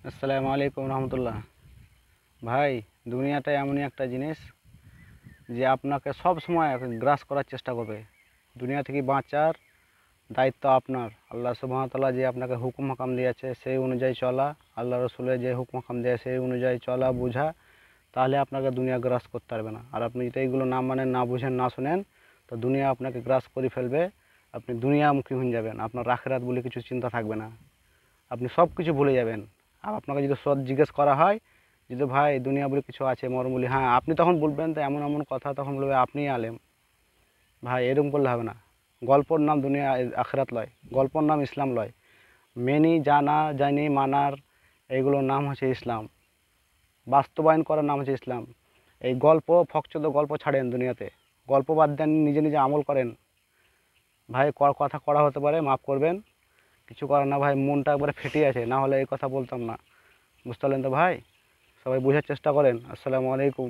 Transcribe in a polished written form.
আসসালামু আলাইকুম রহমতুল্লাহ। ভাই, দুনিয়াটা এমনই একটা জিনিস যে আপনাকে সব সময় গ্রাস করার চেষ্টা করবে। দুনিয়া থেকে বাঁচার দায়িত্ব আপনার। আল্লাহ সুবহানাহু ওয়া তাআলা যে আপনাকে হুকুম হাকাম দিয়েছে সেই অনুযায়ী চলা, আল্লাহ রসুলের যে হুকুম হাকাম দেয় সেই অনুযায়ী চলা বোঝা, তাহলে আপনাকে দুনিয়া গ্রাস করতে পারবে না। আর আপনি যদি এইগুলো না মানেন, না বুঝেন, না শোনেন, তো দুনিয়া আপনাকে গ্রাস করে ফেলবে। আপনি দুনিয়ামুখী হয়ে যাবেন, আপনার আখিরাত বলে কিছু চিন্তা থাকবে না, আপনি সব কিছু ভুলে যাবেন। আর আপনাকে যদি জিজ্ঞেস করা হয় যদি ভাই দুনিয়া বলে কিছু আছে, মরম বলি হ্যাঁ, আপনি তখন বলবেন তো এমন এমন কথা, তখন বলবে আপনি আলেম। ভাই, এরকম করলে হবে না। গল্পর নাম দুনিয়া আখিরাত লয়, গল্পর নাম ইসলাম লয়। মেনি জানা জানি মানার এইগুলোর নাম হচ্ছে ইসলাম, বাস্তবায়ন করার নাম হচ্ছে ইসলাম। এই গল্প ফকচোদ গল্প ছাড়েন দুনিয়াতে, গল্প বাদ দেন, নিজে নিজে আমল করেন। ভাই, কথা করা হতে পারে, মাফ করবেন, কিছু করার না। ভাই, মনটা একবারে ফেটে আছে, না হলে এই কথা বলতাম না। বুঝতে পারলেন তো ভাই? সবাই বোঝার চেষ্টা করেন। আসসালামু আলাইকুম।